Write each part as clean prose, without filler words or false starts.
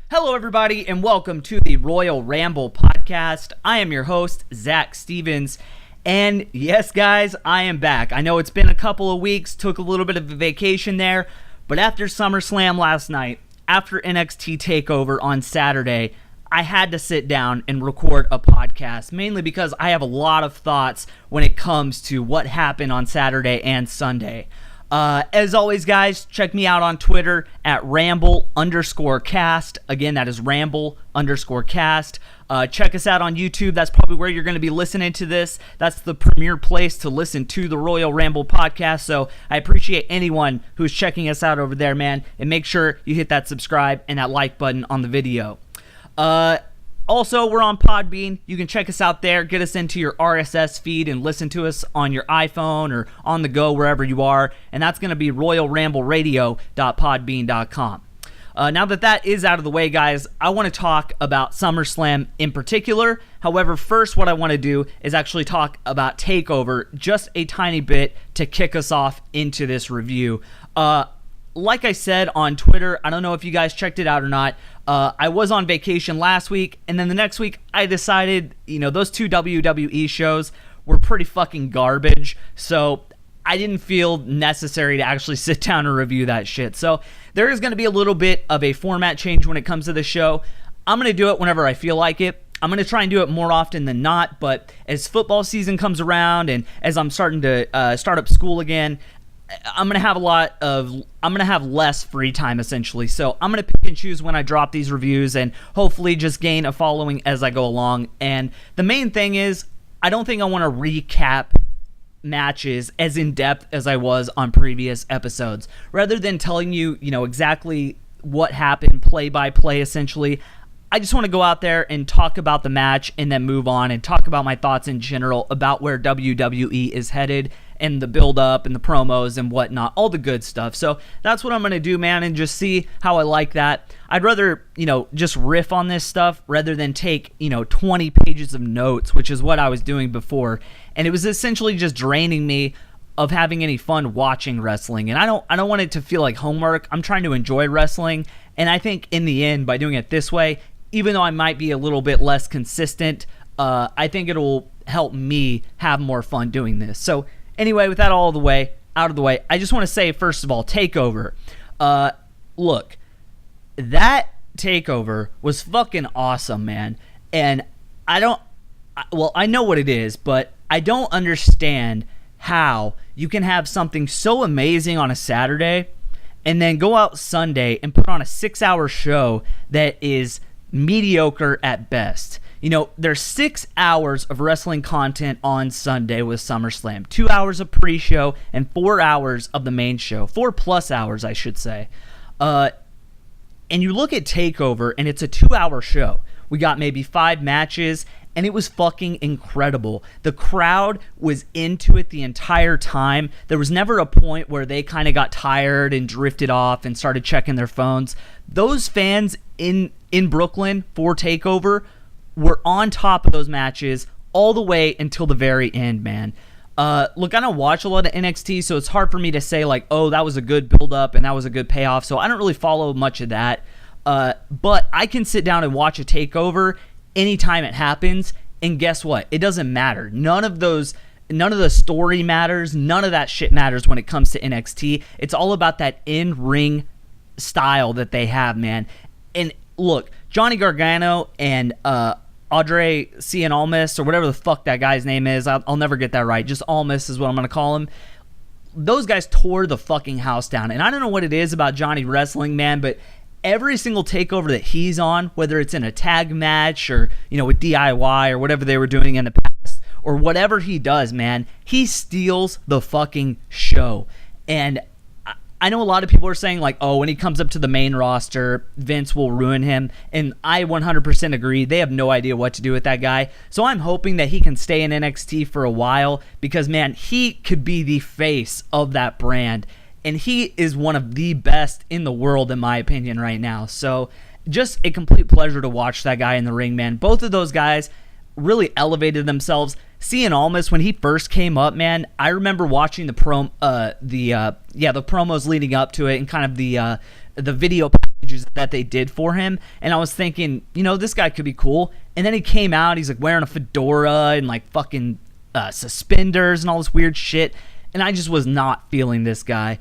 Hello, everybody, and welcome to the Royal Ramble Podcast. I am your host, Zach Stevens, and yes, guys, I am back. I know it's been a couple of weeks, took a little bit of a vacation there, but after SummerSlam last night, after NXT TakeOver on Saturday, I had to sit down and record a podcast, mainly because I have a lot of thoughts when it comes to what happened on Saturday and Sunday. As always, guys, check me out on Twitter at Ramble_cast. Again, that is Ramble_cast. Check us out on YouTube. That's probably where you're going to be listening to this. That's the premier place to listen to the Royal Ramble Podcast. So I appreciate anyone who's checking us out over there, man. And make sure you hit that subscribe and that like button on the video. Also, we're on Podbean. You can check us out there, get us into your RSS feed, and listen to us on your iPhone or on the go, wherever you are. And that's going to be royalrambleradio.podbean.com. Now that is out of the way, guys, I want to talk about SummerSlam in particular. However, first, what I want to do is actually talk about TakeOver just a tiny bit to kick us off into this review. Like I said on Twitter, I don't know if you guys checked it out or not. I was on vacation last week, and then the next week I decided, those two WWE shows were pretty fucking garbage, so I didn't feel necessary to actually sit down and review that shit. So there is going to be a little bit of a format change when it comes to the show. I'm going to do it whenever I feel like it. I'm going to try and do it more often than not, but as football season comes around and as I'm starting to start up school again, I'm going to have less free time, essentially. So I'm going to pick and choose when I drop these reviews and hopefully just gain a following as I go along. And the main thing is, I don't think I want to recap matches as in-depth as I was on previous episodes. Rather than telling you, exactly what happened play by play, essentially, I just want to go out there and talk about the match and then move on and talk about my thoughts in general about where WWE is headed and the build-up and the promos and whatnot, all the good stuff. So that's what I'm going to do, man, and just see how I like that. I'd rather, just riff on this stuff rather than take, 20 pages of notes, which is what I was doing before. And it was essentially just draining me of having any fun watching wrestling. And I don't want it to feel like homework. I'm trying to enjoy wrestling. And I think in the end, by doing it this way, even though I might be a little bit less consistent, I think it'll help me have more fun doing this. So anyway, with that out of the way, I just want to say, first of all, TakeOver. Look, that TakeOver was fucking awesome, man. And I know what it is, but I don't understand how you can have something so amazing on a Saturday and then go out Sunday and put on a 6-hour show that is mediocre at best. There's 6 hours of wrestling content on Sunday with SummerSlam. 2 hours of pre-show and 4 hours of the main show. 4+ hours, I should say. And you look at TakeOver, and it's a 2-hour show. We got maybe 5 matches, and it was fucking incredible. The crowd was into it the entire time. There was never a point where they kind of got tired and drifted off and started checking their phones. Those fans in Brooklyn for TakeOver were on top of those matches all the way until the very end, man. Look, I don't watch a lot of NXT, so it's hard for me to say, like, oh, that was a good build-up and that was a good payoff, so I don't really follow much of that. But I can sit down and watch a TakeOver anytime it happens, and guess what? It doesn't matter. None of the story matters. None of that shit matters when it comes to NXT. It's all about that in-ring style that they have, man. And look, Johnny Gargano and Andre Cien Almas, or whatever the fuck that guy's name is, I'll never get that right. Just Almas is what I'm going to call him. Those guys tore the fucking house down. And I don't know what it is about Johnny wrestling, man, but every single TakeOver that he's on, whether it's in a tag match or, with DIY or whatever they were doing in the past, or whatever he does, man, he steals the fucking show. And I know a lot of people are saying, like, oh, when he comes up to the main roster, Vince will ruin him. And I 100% agree. They have no idea what to do with that guy. So I'm hoping that he can stay in NXT for a while because, man, he could be the face of that brand. And he is one of the best in the world, in my opinion, right now. So just a complete pleasure to watch that guy in the ring, man. Both of those guys really elevated themselves. Cien Almas, when he first came up, man, I remember watching the promos leading up to it and kind of the video packages that they did for him, and I was thinking, this guy could be cool. And then he came out, he's like wearing a fedora and like fucking suspenders and all this weird shit, and I just was not feeling this guy.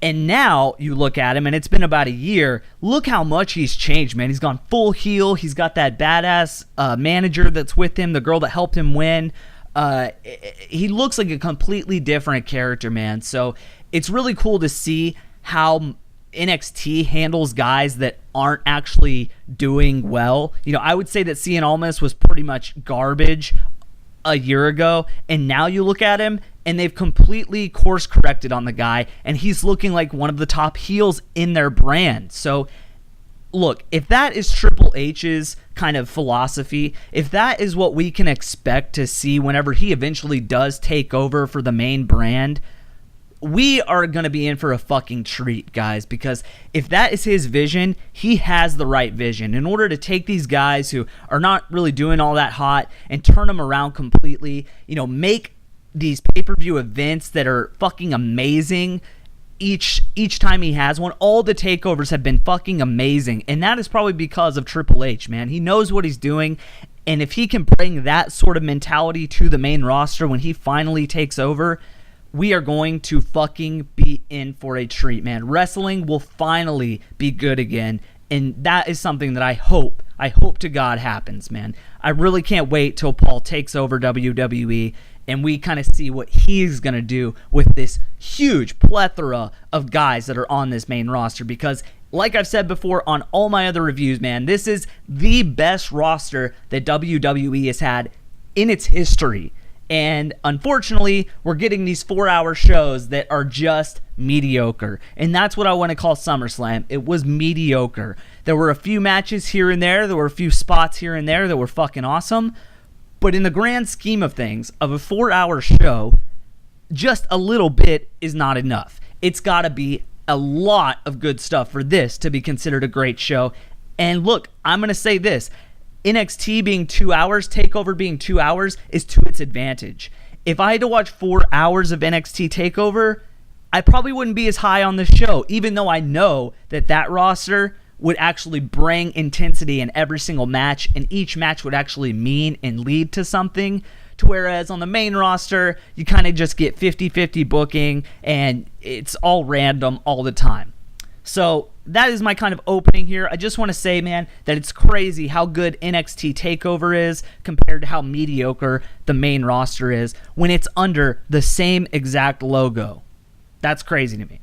And now you look at him, and it's been about a year. Look how much he's changed, man. He's gone full heel. He's got that badass manager that's with him, the girl that helped him win. He looks like a completely different character, man. So it's really cool to see how NXT handles guys that aren't actually doing well. I would say that Cien Almas was pretty much garbage a year ago, and now you look at him and they've completely course corrected on the guy, and he's looking like one of the top heels in their brand. So look, if that is Triple H's kind of philosophy, if that is what we can expect to see whenever he eventually does take over for the main brand, we are going to be in for a fucking treat, guys, because if that is his vision, he has the right vision. In order to take these guys who are not really doing all that hot and turn them around completely, make these pay-per-view events that are fucking amazing each time he has one. All the takeovers have been fucking amazing, and that is probably because of Triple H, man. He knows what he's doing, and if he can bring that sort of mentality to the main roster when he finally takes over, we are going to fucking be in for a treat, man. Wrestling will finally be good again, and that is something that I hope to God happens, man. I really can't wait till Paul takes over WWE and we kind of see what he's going to do with this huge plethora of guys that are on this main roster, because like I've said before on all my other reviews, man, this is the best roster that WWE has had in its history. And unfortunately, we're getting these 4-hour shows that are just mediocre. And that's what I want to call SummerSlam. It was mediocre. There were a few matches here and there. There were a few spots here and there that were fucking awesome. But in the grand scheme of things, of a 4-hour show, just a little bit is not enough. It's got to be a lot of good stuff for this to be considered a great show. And look, I'm going to say this. NXT being 2 hours, TakeOver being 2 hours, is to its advantage. If I had to watch 4 hours of NXT TakeOver, I probably wouldn't be as high on the show, even though I know that roster would actually bring intensity in every single match, and each match would actually mean and lead to something. To whereas on the main roster, you kind of just get 50-50 booking, and it's all random all the time. So that is my kind of opening here. I just want to say, man, that it's crazy how good NXT TakeOver is compared to how mediocre the main roster is when it's under the same exact logo. That's crazy to me.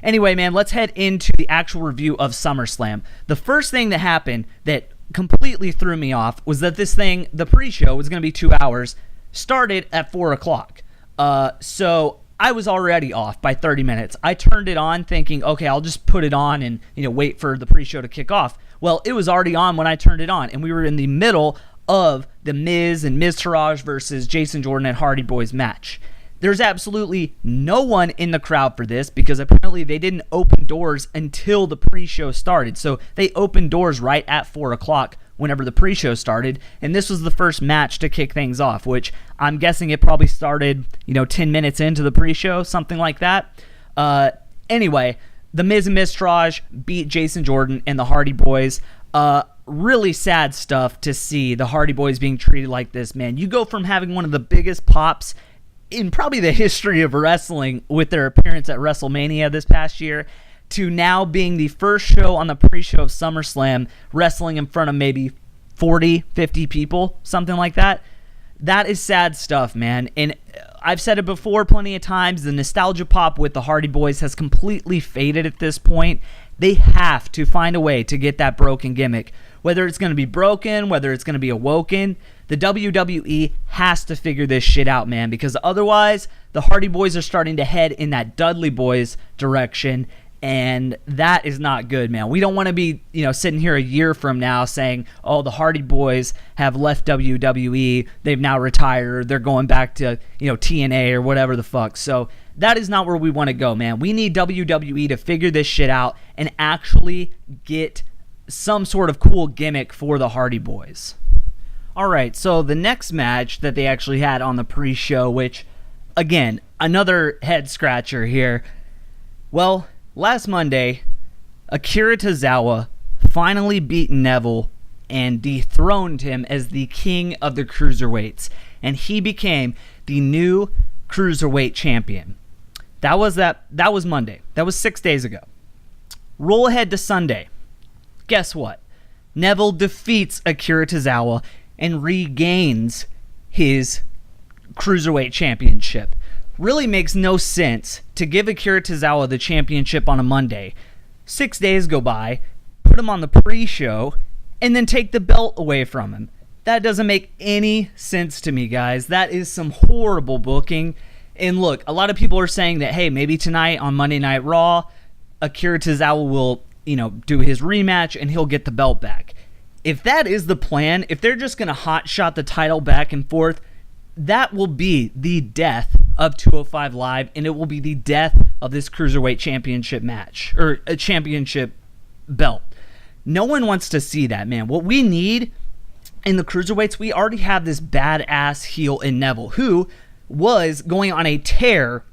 Anyway, man, let's head into the actual review of SummerSlam. The first thing that happened that completely threw me off was that this thing, the pre-show, was going to be 2 hours, started at 4 o'clock. So I was already off by 30 minutes. I turned it on thinking, okay, I'll just put it on and wait for the pre-show to kick off. Well, it was already on when I turned it on, and we were in the middle of the Miz and Miz Taraj versus Jason Jordan and Hardy Boys match. There's absolutely no one in the crowd for this because apparently they didn't open doors until the pre-show started. So they opened doors right at 4 o'clock whenever the pre-show started, and this was the first match to kick things off, which I'm guessing it probably started, 10 minutes into the pre-show, something like that. Anyway, the Miz and Miz Taraj beat Jason Jordan and the Hardy Boys. Really sad stuff to see the Hardy Boys being treated like this, man. You go from having one of the biggest pops in probably the history of wrestling with their appearance at WrestleMania this past year to now being the first show on the pre-show of SummerSlam, wrestling in front of maybe 40, 50 people, something like that. That is sad stuff, man. And I've said it before plenty of times, the nostalgia pop with the Hardy Boys has completely faded at this point. They have to find a way to get that broken gimmick. Whether it's going to be broken, whether it's going to be awoken, the WWE has to figure this shit out, man, because otherwise the Hardy Boys are starting to head in that Dudley Boys direction, and that is not good, man. We don't want to be, sitting here a year from now saying, oh, the Hardy Boys have left WWE, they've now retired, they're going back to, TNA or whatever the fuck. So that is not where we want to go, man. We need WWE to figure this shit out and actually get some sort of cool gimmick for the Hardy Boys. Alright, so the next match that they actually had on the pre-show, which, again, another head scratcher here. Well, last Monday, Akira Tozawa finally beat Neville and dethroned him as the king of the cruiserweights, and he became the new cruiserweight champion. That was Monday. That was 6 days ago. Roll ahead to Sunday. Guess what? Neville defeats Akira Tozawa and regains his cruiserweight championship. Really makes no sense to give Akira Tozawa the championship on a Monday. 6 days go by, put him on the pre-show, and then take the belt away from him. That doesn't make any sense to me, guys. That is some horrible booking. And look, a lot of people are saying that, hey, maybe tonight on Monday Night Raw, Akira Tozawa will, do his rematch and he'll get the belt back. If that is the plan, if they're just going to hotshot the title back and forth, that will be the death of 205 Live, and it will be the death of this Cruiserweight Championship match, or a championship belt. No one wants to see that, man. What we need in the Cruiserweights, we already have this badass heel in Neville, who was going on a tear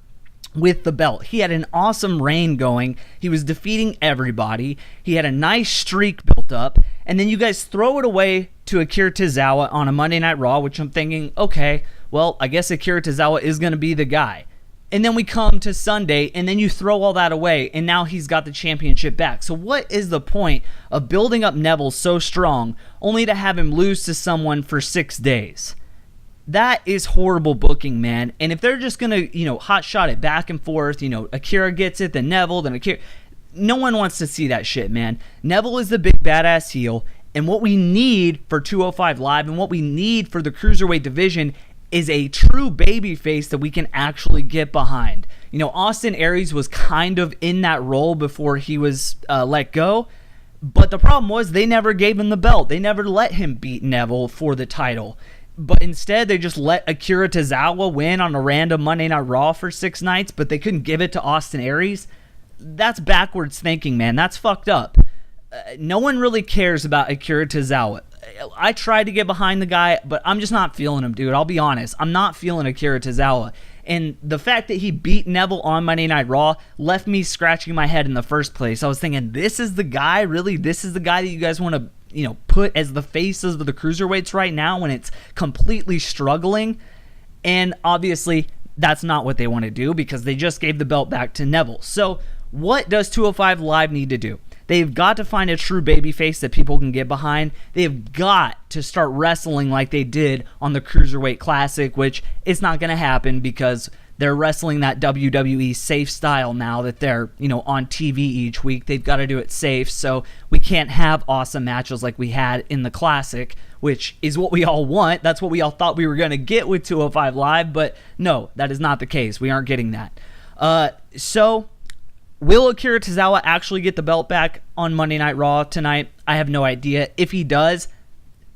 with the belt. He had an awesome reign going. He was defeating everybody. He had a nice streak built up. And then you guys throw it away to Akira Tozawa on a Monday Night Raw, which I'm thinking, okay, well, I guess Akira Tozawa is going to be the guy. And then we come to Sunday, and then you throw all that away, and now he's got the championship back. So what is the point of building up Neville so strong, only to have him lose to someone for 6 days? That is horrible booking, man. And if they're just going to, hot shot it back and forth, Akira gets it, then Neville, then Akira. No one wants to see that shit, man. Neville is the big badass heel. And what we need for 205 Live and what we need for the Cruiserweight division is a true babyface that we can actually get behind. Austin Aries was kind of in that role before he was let go. But the problem was they never gave him the belt. They never let him beat Neville for the title. But instead, they just let Akira Tozawa win on a random Monday Night Raw for 6 nights, but they couldn't give it to Austin Aries. That's backwards thinking, man. That's fucked up. No one really cares about Akira Tozawa. I tried to get behind the guy, but I'm just not feeling him, dude. I'll be honest. I'm not feeling Akira Tozawa. And the fact that he beat Neville on Monday Night Raw left me scratching my head in the first place. I was thinking, this is the guy? Really? This is the guy that you guys want to put as the faces of the cruiserweights right now when it's completely struggling? And obviously, that's not what they want to do because they just gave the belt back to Neville. So what does 205 Live need to do? They've got to find a true babyface that people can get behind. They've got to start wrestling like they did on the Cruiserweight Classic, which is not going to happen because they're wrestling that WWE safe style now that they're, on TV each week. They've got to do it safe, so we can't have awesome matches like we had in the Classic, which is what we all want. That's what we all thought we were going to get with 205 Live, but no, that is not the case. We aren't getting that. So will Akira Tozawa actually get the belt back on Monday Night Raw tonight? I have no idea. If he does,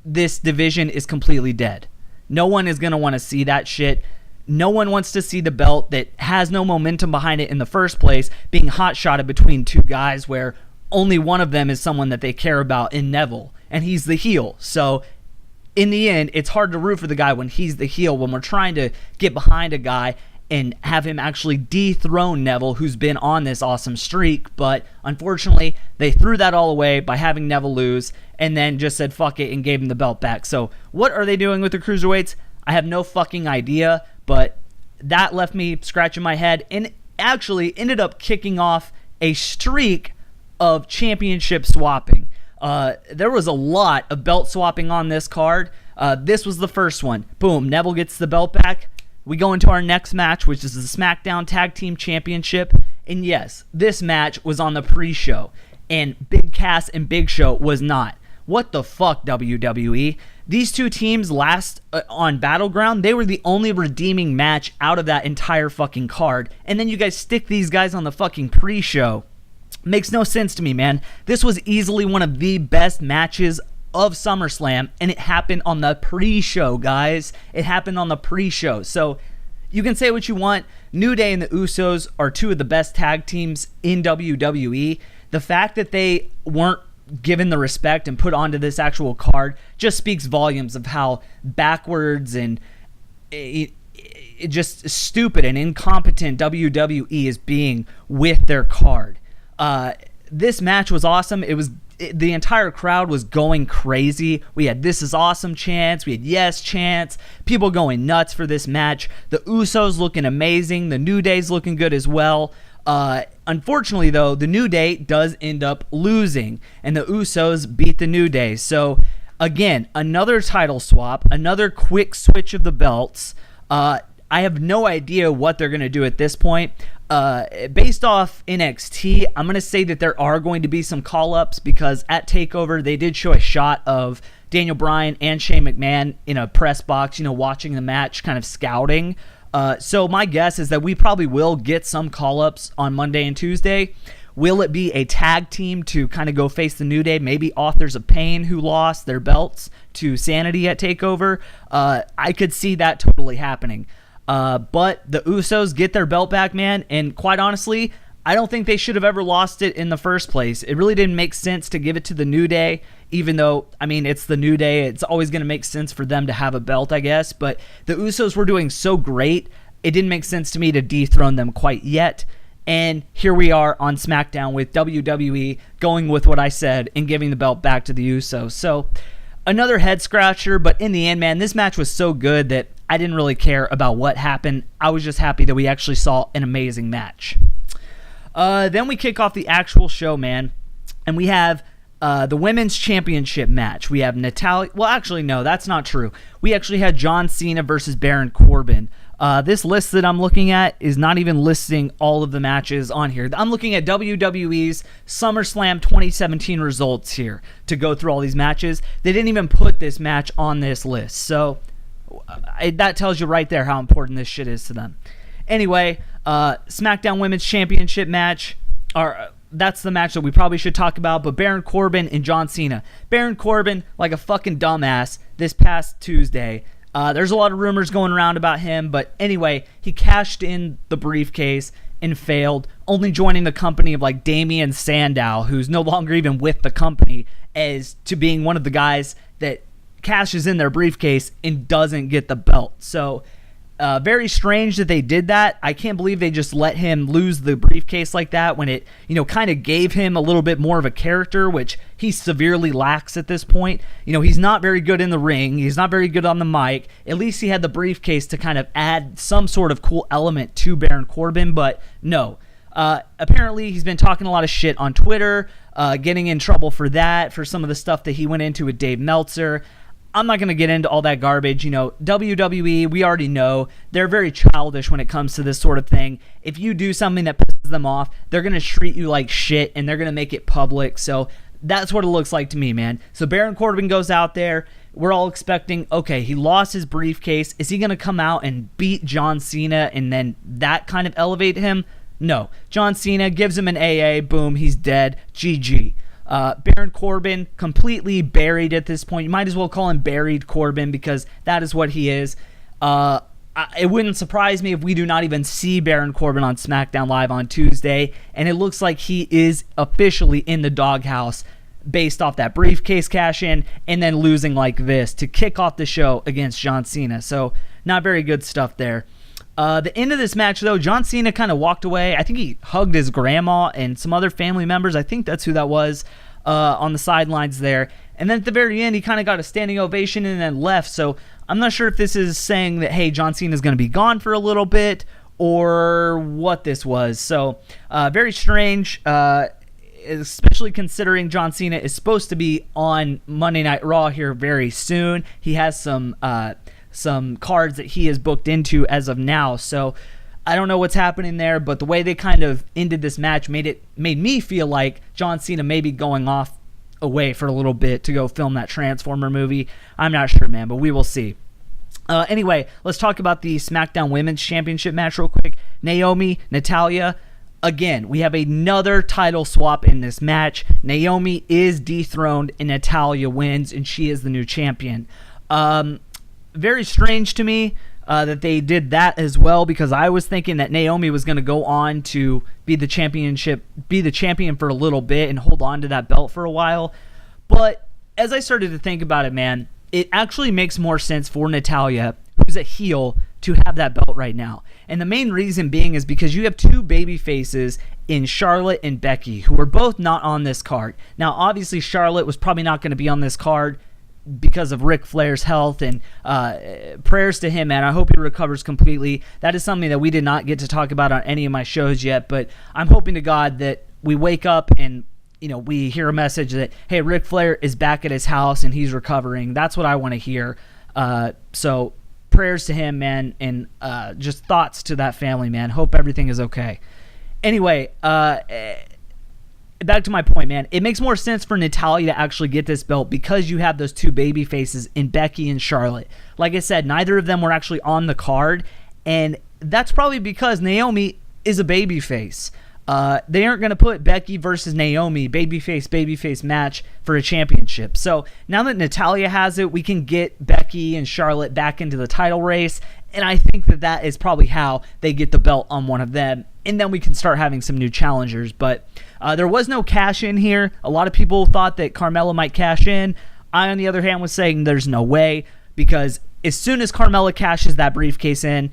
this division is completely dead. No one is going to want to see that shit. No one wants to see the belt that has no momentum behind it in the first place being hot-shotted between two guys where only one of them is someone that they care about in Neville, and he's the heel. So in the end, it's hard to root for the guy when he's the heel, when we're trying to get behind a guy and have him actually dethrone Neville, who's been on this awesome streak. But unfortunately, they threw that all away by having Neville lose and then just said fuck it and gave him the belt back. So what are they doing with the Cruiserweights? I have no fucking idea, but that left me scratching my head and actually ended up kicking off a streak of championship swapping. There was a lot of belt swapping on this card. This was the first one. Boom, Neville gets the belt back. We go into our next match, which is the SmackDown Tag Team Championship. And yes, this match was on the pre-show. And Big Cass and Big Show was not. What the fuck, WWE? These two teams last on Battleground, they were the only redeeming match out of that entire fucking card. And then you guys stick these guys on the fucking pre-show. Makes no sense to me, man. This was easily one of the best matches of SummerSlam, and it happened on the pre-show, guys. It happened on the pre-show. So you can say what you want. New Day and the Usos are two of the best tag teams in WWE. The fact that they weren't given the respect and put onto this actual card just speaks volumes of how backwards and just stupid and incompetent WWE is being with their card. this match was awesome. The entire crowd was going crazy. We had "This is awesome" chants. We had "Yes" chants. People going nuts for this match. The Usos looking amazing. The New Day's looking good as well. Unfortunately, though, the New Day does end up losing, and the Usos beat the New Day. So, again, another title swap, another quick switch of the belts. I have no idea what they're going to do at this point. Based off NXT, I'm going to say that there are going to be some call-ups because at TakeOver, they did show a shot of Daniel Bryan and Shane McMahon in a press box, watching the match, kind of scouting. So my guess is that we probably will get some call-ups on Monday and Tuesday. Will it be a tag team to kind of go face the New Day? Maybe Authors of Pain, who lost their belts to Sanity at TakeOver. I could see that totally happening. But the Usos get their belt back, man, and quite honestly, I don't think they should have ever lost it in the first place. It really didn't make sense to give it to the New Day, even though, it's the New Day. It's always going to make sense for them to have a belt, I guess, but the Usos were doing so great, it didn't make sense to me to dethrone them quite yet, and here we are on SmackDown with WWE going with what I said and giving the belt back to the Usos. So, another head scratcher, but in the end, man, this match was so good that I didn't really care about what happened. I was just happy that we actually saw an amazing match. Then we kick off the actual show, man, and we have the Women's Championship match. We have Natalya. Well, actually, no, that's not true. We actually had John Cena versus Baron Corbin. This list that I'm looking at is not even listing all of the matches on here. I'm looking at WWE's SummerSlam 2017 results here to go through all these matches. They didn't even put this match on this list. So that tells you right there how important this shit is to them. Anyway, SmackDown Women's Championship match. That's the match that we probably should talk about, but Baron Corbin and John Cena. Baron Corbin, like a fucking dumbass, this past Tuesday. There's a lot of rumors going around about him, but anyway, he cashed in the briefcase and failed, only joining the company of like Damian Sandow, who's no longer even with the company, as to being one of the guys that cashes in their briefcase and doesn't get the belt. So very strange that they did that. I can't believe they just let him lose the briefcase like that when it, kind of gave him a little bit more of a character, which he severely lacks at this point. He's not very good in the ring. He's not very good on the mic. At least he had the briefcase to kind of add some sort of cool element to Baron Corbin, but no. Apparently, he's been talking a lot of shit on Twitter, getting in trouble for that, for some of the stuff that he went into with Dave Meltzer. I'm not going to get into all that garbage. WWE, we already know, they're very childish when it comes to this sort of thing. If you do something that pisses them off, they're going to treat you like shit, and they're going to make it public. So that's what it looks like to me, man. So Baron Corbin goes out there. We're all expecting, okay, he lost his briefcase. Is he going to come out and beat John Cena and then that kind of elevate him? No. John Cena gives him an AA. Boom, he's dead. GG. Baron Corbin, completely buried at this point. You might as well call him Buried Corbin because that is what he is. It wouldn't surprise me if we do not even see Baron Corbin on SmackDown Live on Tuesday, and it looks like he is officially in the doghouse based off that briefcase cash-in and then losing like this to kick off the show against John Cena. So, not very good stuff there. The end of this match, though, John Cena kind of walked away. I think he hugged his grandma and some other family members. I think that's who that was on the sidelines there. And then at the very end, he kind of got a standing ovation and then left. So I'm not sure if this is saying that, hey, John Cena is going to be gone for a little bit or what this was. So very strange, especially considering John Cena is supposed to be on Monday Night Raw here very soon. He has some cards that he is booked into as of now, so I don't know what's happening there, but the way they kind of ended this match made me feel like John Cena may be going off away for a little bit to go film that Transformer movie. I'm not sure, man, but we will see. Anyway, let's talk about the SmackDown Women's Championship match real quick. Naomi, Natalya. Again, we have another title swap in this match. Naomi is dethroned and Natalya wins, and she is the new champion. Very strange to me that they did that as well, because I was thinking that Naomi was going to go on to be the champion for a little bit and hold on to that belt for a while. But as I started to think about it, man, it actually makes more sense for Natalya, who's a heel, to have that belt right now. And the main reason being is because you have two baby faces in Charlotte and Becky, who are both not on this card. Now, obviously, Charlotte was probably not going to be on this card because of Ric Flair's health, and prayers to him, man. I hope he recovers completely. That is something that we did not get to talk about on any of my shows yet, but I'm hoping to God that we wake up and we hear a message that, hey, Ric Flair is back at his house and he's recovering. That's what I want to hear. So prayers to him, man, and just thoughts to that family, man. Hope everything is okay. Anyway, back to my point, man. It makes more sense for Natalya to actually get this belt because you have those two baby faces in Becky and Charlotte. Like I said, neither of them were actually on the card, and that's probably because Naomi is a baby face. They aren't going to put Becky versus Naomi babyface match for a championship. So now that Natalya has it, we can get Becky and Charlotte back into the title race, and I think that is probably how they get the belt on one of them, and then we can start having some new challengers. But there was no cash in here. A lot of people thought that Carmella might cash in. I, on the other hand, was saying there's no way, because as soon as Carmella cashes that briefcase in,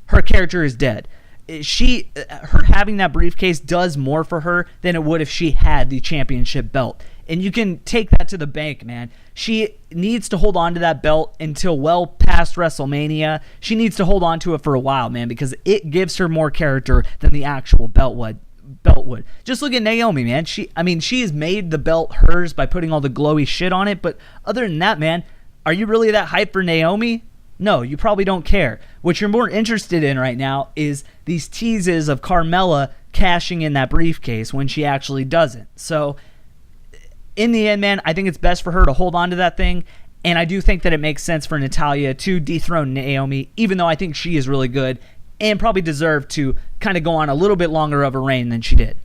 her character is dead. Her having that briefcase does more for her than it would if she had the championship belt. And you can take that to the bank, man. She needs to hold on to that belt until well past WrestleMania. She needs to hold on to it for a while, man, because it gives her more character than the actual belt would. Just look at Naomi, man. She has made the belt hers by putting all the glowy shit on it, but other than that, man, are you really that hyped for Naomi? No, you probably don't care. What you're more interested in right now is these teases of Carmella cashing in that briefcase when she actually doesn't. So, in the end, man, I think it's best for her to hold on to that thing, and I do think that it makes sense for Natalya to dethrone Naomi, even though I think she is really good and probably deserved to kind of go on a little bit longer of a reign than she did.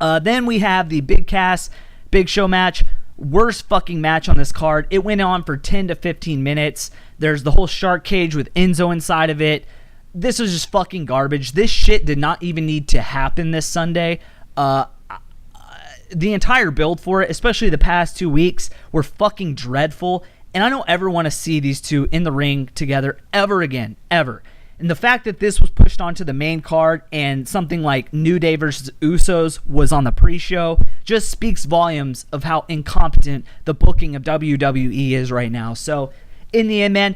Then we have the Big Cass Big Show match. Worst fucking match on this card. It went on for 10 to 15 minutes. There's the whole shark cage with Enzo inside of it. This was just fucking garbage. This shit did not even need to happen this Sunday. The entire build for it, especially the past 2 weeks, were fucking dreadful. And I don't ever want to see these two in the ring together ever again. Ever. And the fact that this was pushed onto the main card and something like New Day versus Usos was on the pre-show just speaks volumes of how incompetent the booking of WWE is right now. So, in the end, man,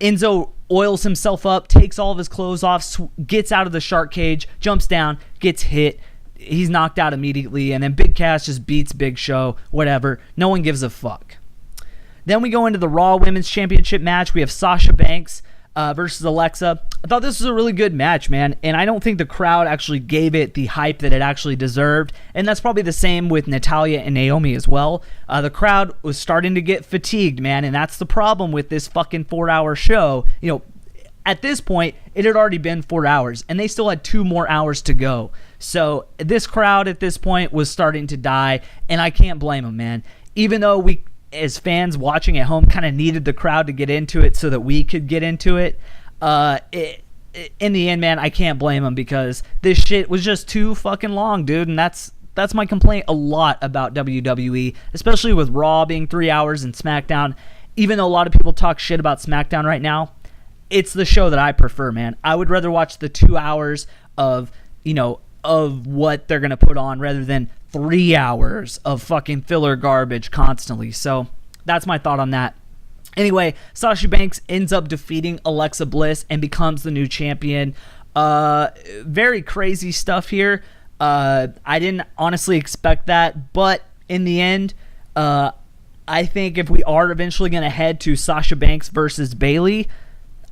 Enzo oils himself up, takes all of his clothes off, gets out of the shark cage, jumps down, gets hit. He's knocked out immediately, and then Big Cass just beats Big Show, whatever. No one gives a fuck. Then we go into the Raw Women's Championship match. We have Sasha Banks versus Alexa. I thought this was a really good match, man, and I don't think the crowd actually gave it the hype that it actually deserved, and that's probably the same with Natalya and Naomi as well. The crowd was starting to get fatigued, man, and that's the problem with this fucking 4-hour show. At this point, it had already been 4 hours, and they still had 2 more hours to go. So this crowd at this point was starting to die, and I can't blame them, man. Even though we, as fans watching at home, kind of needed the crowd to get into it so that we could get into it, in the end, man, I can't blame them because this shit was just too fucking long, dude, and that's my complaint a lot about WWE, especially with Raw being 3 hours and SmackDown. Even though a lot of people talk shit about SmackDown right now, it's the show that I prefer, man. I would rather watch the 2 hours of what they're going to put on rather than 3 hours of fucking filler garbage constantly. So that's my thought on that. Anyway, Sasha Banks ends up defeating Alexa Bliss and becomes the new champion. Very crazy stuff here. I didn't honestly expect that, but in the end, I think if we are eventually going to head to Sasha Banks versus Bayley,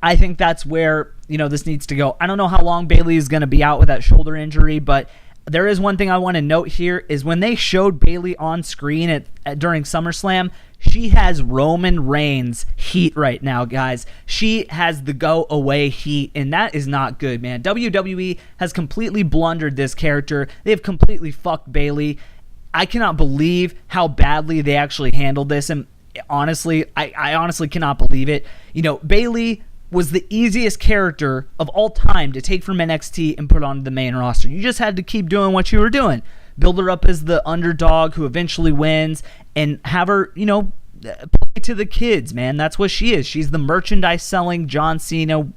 I think that's where, this needs to go. I don't know how long Bayley is going to be out with that shoulder injury, but there is one thing I want to note here is when they showed Bayley on screen during SummerSlam, she has Roman Reigns heat right now, guys. She has the go away heat, and that is not good, man. WWE has completely blundered this character. They have completely fucked Bayley. I cannot believe how badly they actually handled this, and honestly, I honestly cannot believe it. Bayley was the easiest character of all time to take from NXT and put onto the main roster. You just had to keep doing what you were doing. Build her up as the underdog who eventually wins and have her, play to the kids, man. That's what she is. She's the merchandise selling John Cena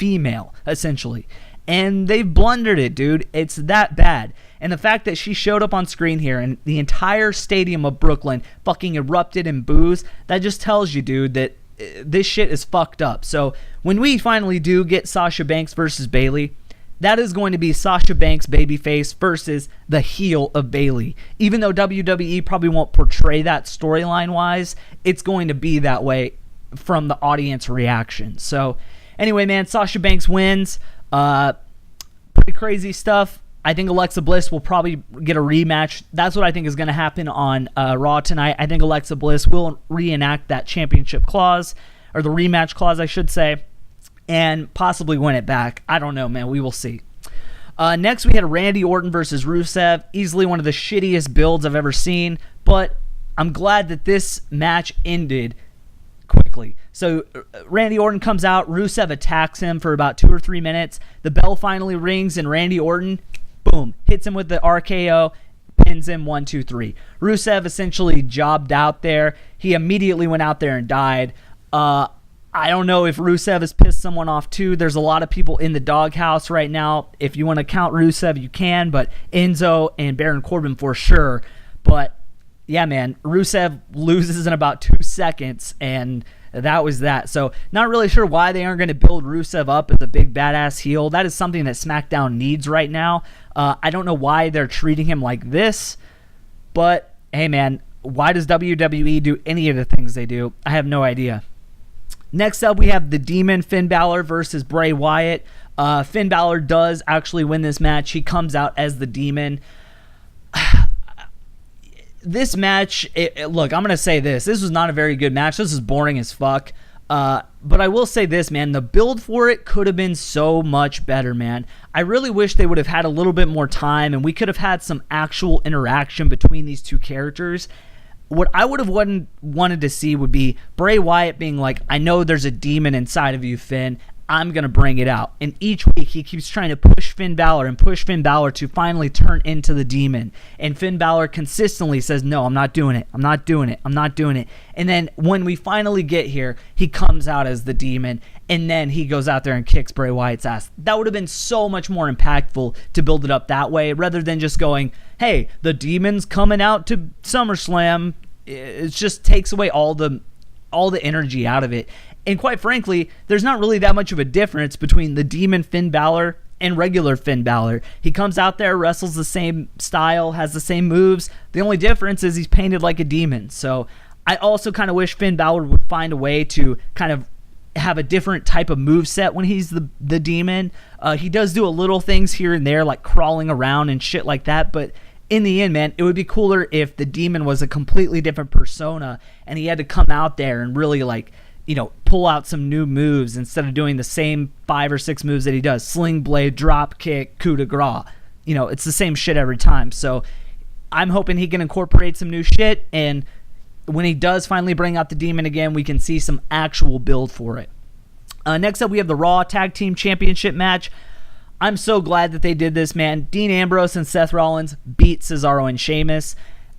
female, essentially. And they've blundered it, dude. It's that bad. And the fact that she showed up on screen here and the entire stadium of Brooklyn fucking erupted in boos, that just tells you, dude, that this shit is fucked up. So when we finally do get Sasha Banks versus Bayley, that is going to be Sasha Banks babyface versus the heel of Bayley. Even though WWE probably won't portray that storyline-wise, it's going to be that way from the audience reaction. So anyway, man, Sasha Banks wins. Pretty crazy stuff. I think Alexa Bliss will probably get a rematch. That's what I think is going to happen on Raw tonight. I think Alexa Bliss will reenact that championship clause, or the rematch clause, I should say, and possibly win it back. I don't know, man. We will see. Next, we had Randy Orton versus Rusev. Easily one of the shittiest builds I've ever seen, but I'm glad that this match ended quickly. So Randy Orton comes out. Rusev attacks him for about 2 or 3 minutes. The bell finally rings, and Randy Orton, boom, hits him with the RKO, pins him 1, 2, 3. Rusev essentially jobbed out there. He immediately went out there and died. I don't know if Rusev has pissed someone off too. There's a lot of people in the doghouse right now. If you want to count Rusev, you can, but Enzo and Baron Corbin for sure. But yeah, man, Rusev loses in about 2 seconds, and that was that. So not really sure why they aren't going to build Rusev up as a big badass heel. That is something that SmackDown needs right now. I don't know why they're treating him like this, but hey, man, why does WWE do any of the things they do? I have no idea. Next up, we have the Demon Finn Balor versus Bray Wyatt. Finn Balor does actually win this match. He comes out as the Demon. This match, look, I'm going to say this. This was not a very good match. This is boring as fuck. But I will say this, man. The build for it could have been so much better, man. I really wish they would have had a little bit more time and we could have had some actual interaction between these two characters. What I would have wanted to see would be Bray Wyatt being like, I know there's a demon inside of you, Finn. I'm going to bring it out. And each week he keeps trying to push Finn Balor to finally turn into the demon. And Finn Balor consistently says, no, I'm not doing it. I'm not doing it. I'm not doing it. And then when we finally get here, he comes out as the demon. And then he goes out there and kicks Bray Wyatt's ass. That would have been so much more impactful to build it up that way, rather than just going, hey, the demon's coming out to SummerSlam. It just takes away all the energy out of it. And quite frankly, there's not really that much of a difference between the Demon Finn Balor and regular Finn Balor. He comes out there, wrestles the same style, has the same moves. The only difference is he's painted like a demon. So I also kind of wish Finn Balor would find a way to kind of have a different type of moveset when he's the demon. He does do a little things here and there, like crawling around and shit like that, but in the end, man, it would be cooler if the demon was a completely different persona and he had to come out there and really, like, you know, pull out some new moves instead of doing the same 5 or 6 moves that he does. Sling blade, drop kick, coup de grace. You know, it's the same shit every time. So I'm hoping he can incorporate some new shit, and when he does finally bring out the demon again, we can see some actual build for it. Next up, we have the Raw Tag Team Championship match. I'm so glad that they did this, man. Dean Ambrose and Seth Rollins beat Cesaro and Sheamus.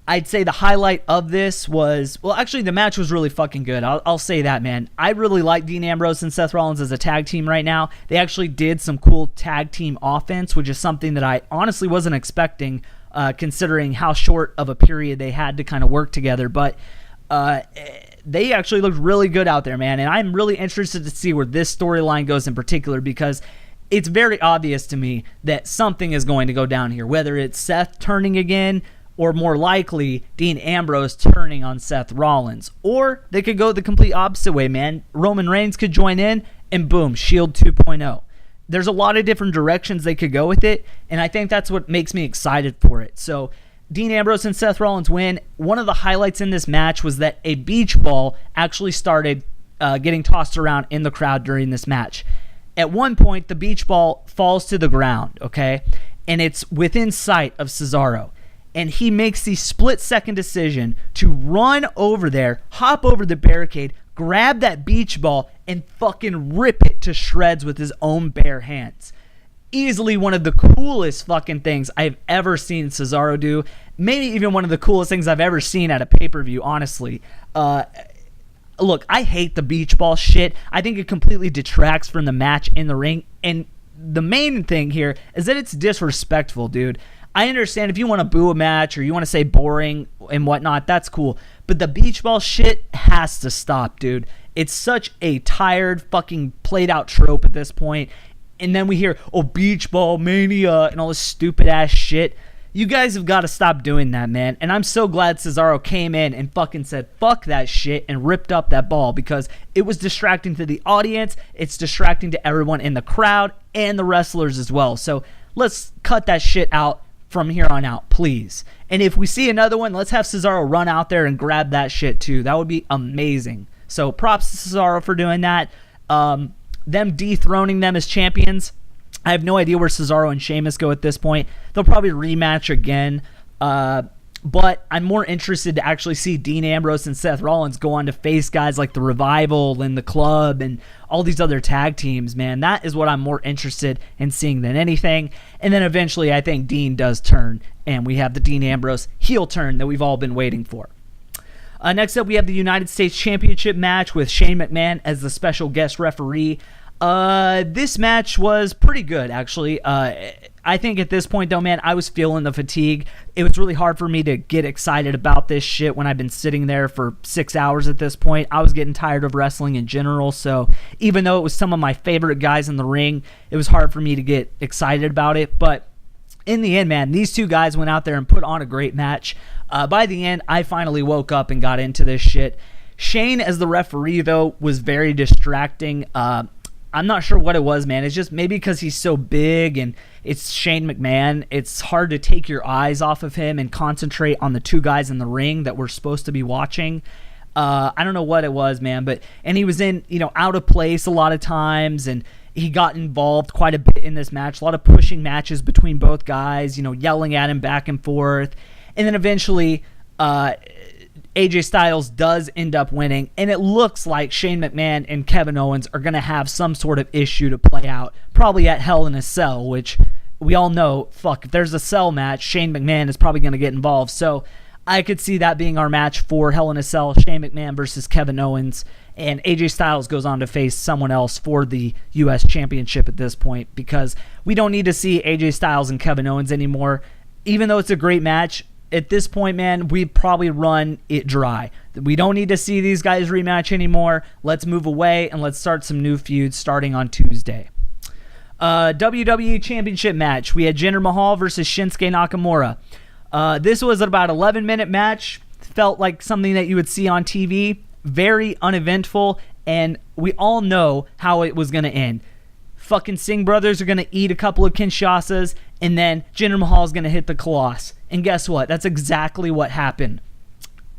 I'd say the highlight of this was, well, actually the match was really fucking good. I'll say that, man. I really like Dean Ambrose and Seth Rollins as a tag team right now. They actually did some cool tag team offense, which is something that I honestly wasn't expecting, considering how short of a period they had to kind of work together. But they actually looked really good out there, man. And I'm really interested to see where this storyline goes in particular, because it's very obvious to me that something is going to go down here, whether it's Seth turning again, or more likely Dean Ambrose turning on Seth Rollins. Or they could go the complete opposite way, man. Roman Reigns could join in, and boom, Shield 2.0. There's a lot of different directions they could go with it, and I think that's what makes me excited for it. So Dean Ambrose and Seth Rollins win. One of the highlights in this match was that a beach ball actually started getting tossed around in the crowd during this match. At one point, the beach ball falls to the ground, okay? And it's within sight of Cesaro. And he makes the split-second decision to run over there, hop over the barricade, grab that beach ball, and fucking rip it to shreds with his own bare hands. Easily one of the coolest fucking things I've ever seen Cesaro do. Maybe even one of the coolest things I've ever seen at a pay-per-view, honestly. look, I hate the beach ball shit. I think it completely detracts from the match in the ring. And the main thing here is that it's disrespectful, dude. I understand if you want to boo a match or you want to say boring and whatnot, that's cool. But the beach ball shit has to stop, dude. It's such a tired, fucking played out trope at this point. And then we hear, oh, beach ball mania and all this stupid ass shit. You guys have got to stop doing that, man. And I'm so glad Cesaro came in and fucking said, fuck that shit, and ripped up that ball, because it was distracting to the audience. It's distracting to everyone in the crowd and the wrestlers as well. So let's cut that shit out from here on out, please. And if we see another one, let's have Cesaro run out there and grab that shit too. That would be amazing. So props to Cesaro for doing that. Them dethroning them as champions, I have no idea where Cesaro and Sheamus go at this point. They'll probably rematch again. But I'm more interested to actually see Dean Ambrose and Seth Rollins go on to face guys like the Revival and the Club and all these other tag teams, man. That is what I'm more interested in seeing than anything. And then eventually I think Dean does turn, and we have the Dean Ambrose heel turn that we've all been waiting for. Next up, we have the United States Championship match with Shane McMahon as the special guest referee. This match was pretty good, actually. I think at this point, though, man, I was feeling the fatigue. It was really hard for me to get excited about this shit when I've been sitting there for 6 hours at this point. I was getting tired of wrestling in general, so even though it was some of my favorite guys in the ring, it was hard for me to get excited about it. But in the end, man, these two guys went out there and put on a great match. By the end, I finally woke up and got into this shit. Shane, as the referee, though, was very distracting. I'm not sure what it was, man. It's just maybe because he's so big and it's Shane McMahon, it's hard to take your eyes off of him and concentrate on the two guys in the ring that we're supposed to be watching. I don't know what it was, man, and he was in, out of place a lot of times, and he got involved quite a bit in this match. A lot of pushing matches between both guys, yelling at him back and forth. And then eventually, AJ Styles does end up winning, and it looks like Shane McMahon and Kevin Owens are going to have some sort of issue to play out, probably at Hell in a Cell, which we all know, if there's a Cell match, Shane McMahon is probably going to get involved. So I could see that being our match for Hell in a Cell, Shane McMahon versus Kevin Owens, and AJ Styles goes on to face someone else for the U.S. Championship at this point, because we don't need to see AJ Styles and Kevin Owens anymore. Even though it's a great match, at this point, man, we probably run it dry. We don't need to see these guys rematch anymore. Let's move away and let's start some new feuds starting on Tuesday. WWE Championship match. We had Jinder Mahal versus Shinsuke Nakamura. This was about an 11-minute match. Felt like something that you would see on TV. Very uneventful, and we all know how it was going to end. Fucking Singh brothers are going to eat a couple of Kinshasas, and then Jinder Mahal is going to hit the Colossus. And guess what? That's exactly what happened.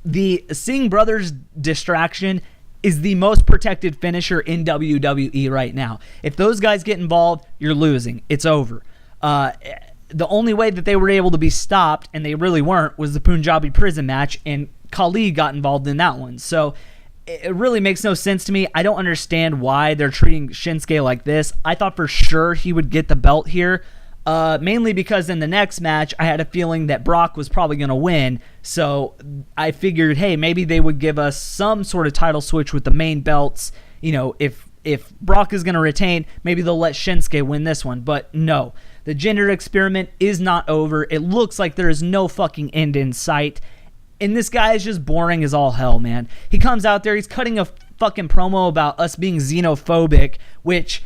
The Singh brothers distraction is the most protected finisher in WWE right now. If those guys get involved, you're losing. It's over. The only way that they were able to be stopped, and they really weren't, was the Punjabi prison match, and Khali got involved in that one. So it really makes no sense to me. I don't understand why they're treating Shinsuke like this. I thought for sure he would get the belt here. Mainly because in the next match, I had a feeling that Brock was probably going to win. So I figured, hey, maybe they would give us some sort of title switch with the main belts. If Brock is going to retain, maybe they'll let Shinsuke win this one. But no, the gender experiment is not over. It looks like there is no fucking end in sight. And this guy is just boring as all hell, man. He comes out there, he's cutting a fucking promo about us being xenophobic, which...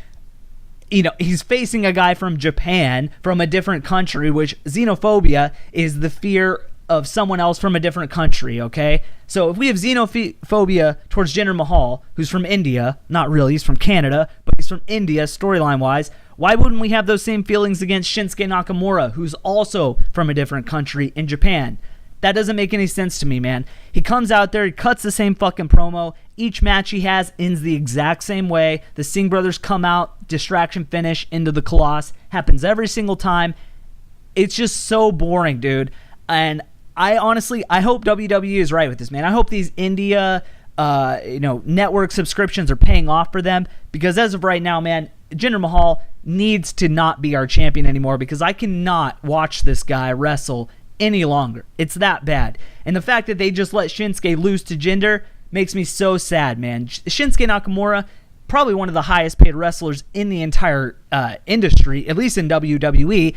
he's facing a guy from Japan, from a different country, which xenophobia is the fear of someone else from a different country, okay? So if we have xenophobia towards Jinder Mahal, who's from India, not really, he's from Canada, but he's from India storyline-wise, why wouldn't we have those same feelings against Shinsuke Nakamura, who's also from a different country in Japan? That doesn't make any sense to me, man. He comes out there, he cuts the same fucking promo. Each match he has ends the exact same way. The Singh brothers come out, distraction finish into the Colossus. Happens every single time. It's just so boring, dude. And I hope WWE is right with this, man. I hope these India, network subscriptions are paying off for them, because as of right now, man, Jinder Mahal needs to not be our champion anymore, because I cannot watch this guy wrestle any longer. It's that bad. And the fact that they just let Shinsuke lose to Jinder, makes me so sad, man. Shinsuke Nakamura, probably one of the highest paid wrestlers in the entire industry, at least in WWE.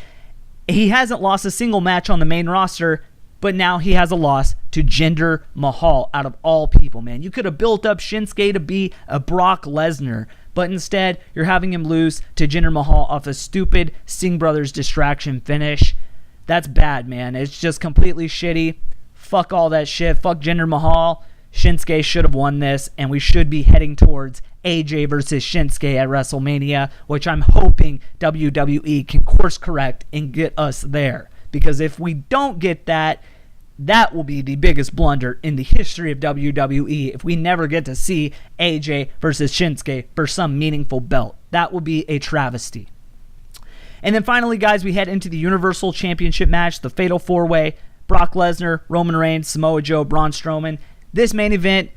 He hasn't lost a single match on the main roster, but now he has a loss to Jinder Mahal, out of all people, man. You could have built up Shinsuke to be a Brock Lesnar, but instead you're having him lose to Jinder Mahal off a stupid Singh Brothers distraction finish. That's bad, man. It's just completely shitty. Fuck all that shit. Fuck Jinder Mahal. Shinsuke should have won this, and we should be heading towards AJ versus Shinsuke at WrestleMania, which I'm hoping WWE can course correct and get us there. Because if we don't get that, that will be the biggest blunder in the history of WWE if we never get to see AJ versus Shinsuke for some meaningful belt. That will be a travesty. And then finally, guys, we head into the Universal Championship match, the Fatal 4-Way, Brock Lesnar, Roman Reigns, Samoa Joe, Braun Strowman. This main event,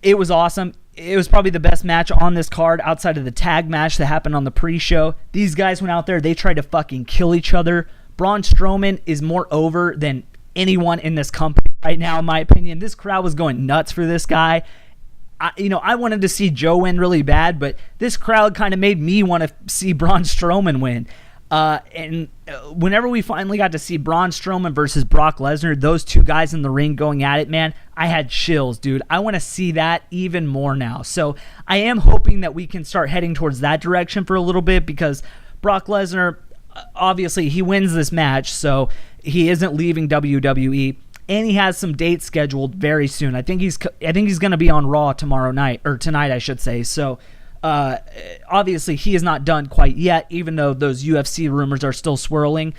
it was awesome. It was probably the best match on this card outside of the tag match that happened on the pre-show. These guys went out there, they tried to fucking kill each other. Braun Strowman is more over than anyone in this company right now, in my opinion. This crowd was going nuts for this guy. I wanted to see Joe win really bad, but this crowd kind of made me want to see Braun Strowman win. And whenever we finally got to see Braun Strowman versus Brock Lesnar, those two guys in the ring going at it, man, I had chills, dude. I want to see that even more now. So I am hoping that we can start heading towards that direction for a little bit, because Brock Lesnar, obviously, he wins this match, so he isn't leaving WWE, and he has some dates scheduled very soon. I think he's going to be on Raw tonight, I should say. So obviously, he is not done quite yet, even though those UFC rumors are still swirling.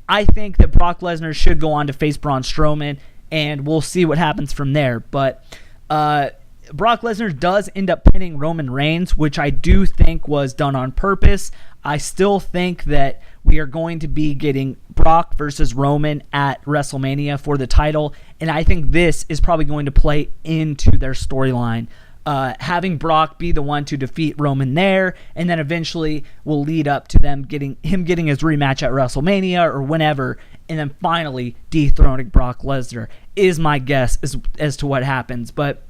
I think that Brock Lesnar should go on to face Braun Strowman, and we'll see what happens from there. But Brock Lesnar does end up pinning Roman Reigns, which I do think was done on purpose. I still think that we are going to be getting Brock versus Roman at WrestleMania for the title, and I think this is probably going to play into their storyline. Having Brock be the one to defeat Roman there, and then eventually will lead up to them getting his rematch at WrestleMania or whenever, and then finally dethroning Brock Lesnar is my guess as to what happens. But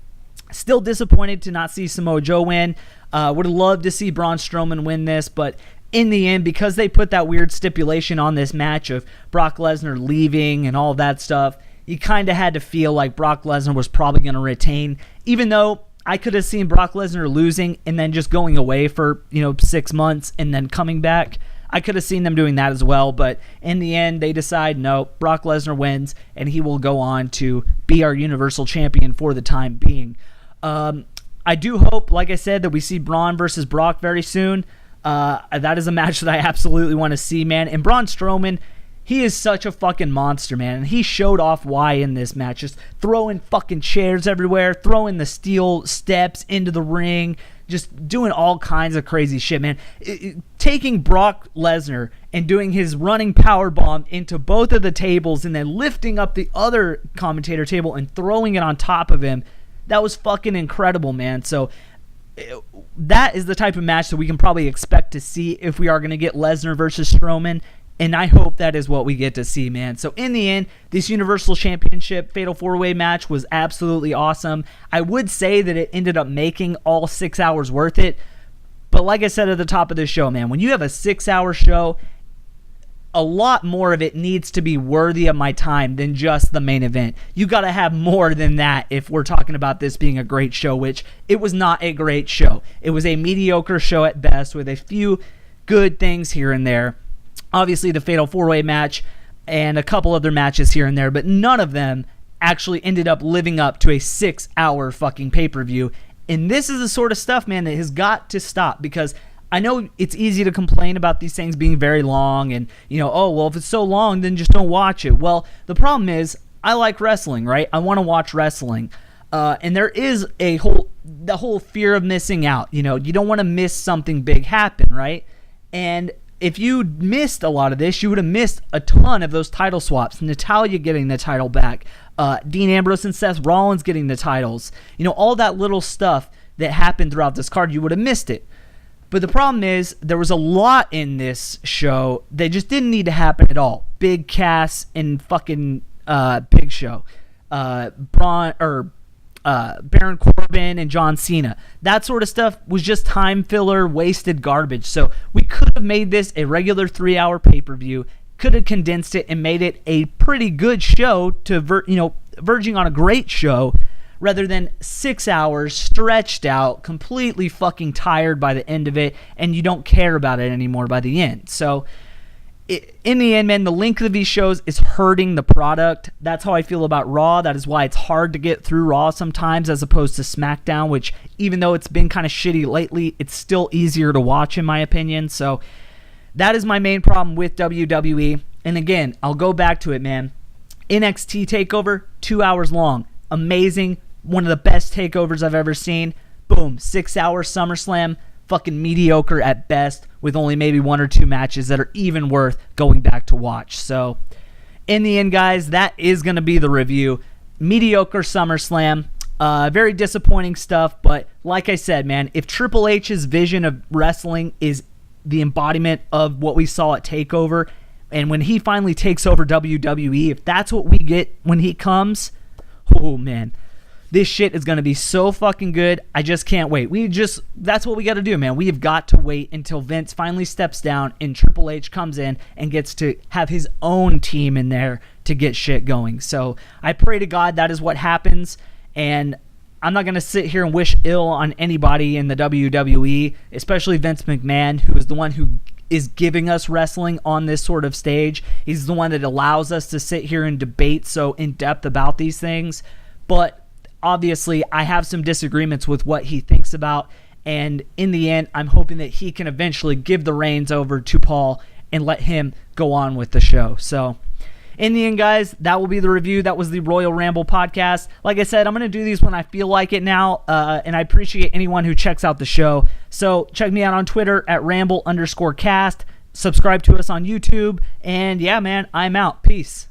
still disappointed to not see Samoa Joe win. Would have loved to see Braun Strowman win this, but in the end, because they put that weird stipulation on this match of Brock Lesnar leaving and all that stuff, you kind of had to feel like Brock Lesnar was probably going to retain, even though I could have seen Brock Lesnar losing and then just going away for 6 months and then coming back. I could have seen them doing that as well, but in the end, they decide, no, Brock Lesnar wins, and he will go on to be our Universal Champion for the time being. I do hope, like I said, that we see Braun versus Brock very soon. That is a match that I absolutely want to see, man. And Braun Strowman, he is such a fucking monster, man. And he showed off why in this match. Just throwing fucking chairs everywhere, throwing the steel steps into the ring, just doing all kinds of crazy shit, man. Taking Brock Lesnar and doing his running powerbomb into both of the tables and then lifting up the other commentator table and throwing it on top of him. That was fucking incredible, man. So that is the type of match that we can probably expect to see if we are going to get Lesnar versus Strowman, and I hope that is what we get to see, man. So in the end, this Universal Championship Fatal 4-Way match was absolutely awesome. I would say that it ended up making all 6 hours worth it, but like I said at the top of the show, man, when you have a 6-hour show, a lot more of it needs to be worthy of my time than just the main event. You got to have more than that if we're talking about this being a great show, which it was not a great show. It was a mediocre show at best with a few good things here and there. Obviously, the Fatal 4-Way match and a couple other matches here and there, but none of them actually ended up living up to a 6-hour fucking pay-per-view. And this is the sort of stuff, man, that has got to stop, because I know it's easy to complain about these things being very long and, oh, well, if it's so long, then just don't watch it. Well, the problem is I like wrestling, right? I want to watch wrestling. And there is the whole fear of missing out. You don't want to miss something big happen, right? And if you missed a lot of this, you would have missed a ton of those title swaps. Natalya getting the title back, Dean Ambrose and Seth Rollins getting the titles. All that little stuff that happened throughout this card, you would have missed it. But the problem is, there was a lot in this show that just didn't need to happen at all. Big Cass and fucking Big Show. Baron Corbin and John Cena. That sort of stuff was just time filler, wasted garbage. So we could have made this a regular 3-hour pay-per-view, could have condensed it and made it a pretty good show to verging on a great show, rather than 6 hours stretched out, completely fucking tired by the end of it, and you don't care about it anymore by the end. So in the end, man, the length of these shows is hurting the product. That's how I feel about Raw. That is why it's hard to get through Raw sometimes as opposed to SmackDown, which even though it's been kind of shitty lately, it's still easier to watch in my opinion. So that is my main problem with WWE. And again, I'll go back to it, man. NXT TakeOver, 2 hours long. Amazing. One of the best takeovers I've ever seen. Boom. 6 hours SummerSlam. Fucking mediocre at best, with only maybe 1 or 2 matches that are even worth going back to watch. So in the end, guys, that is going to be the review. Mediocre SummerSlam. Very disappointing stuff, but like I said, man, if Triple H's vision of wrestling is the embodiment of what we saw at TakeOver, and when he finally takes over WWE, if that's what we get when he comes, oh man, this shit is going to be so fucking good. I just can't wait. That's what we got to do, man. We have got to wait until Vince finally steps down and Triple H comes in and gets to have his own team in there to get shit going. So I pray to God that is what happens, and I'm not going to sit here and wish ill on anybody in the WWE, especially Vince McMahon, who is the one who is giving us wrestling on this sort of stage. He's the one that allows us to sit here and debate so in depth about these things. But obviously, I have some disagreements with what he thinks about, and in the end, I'm hoping that he can eventually give the reins over to Paul and let him go on with the show. So in the end, guys, that will be the review. That was the Royal Ramble podcast. Like I said, I'm going to do these when I feel like it now, and I appreciate anyone who checks out the show. So check me out on Twitter at Ramble_cast. Subscribe to us on YouTube. And yeah, man, I'm out. Peace.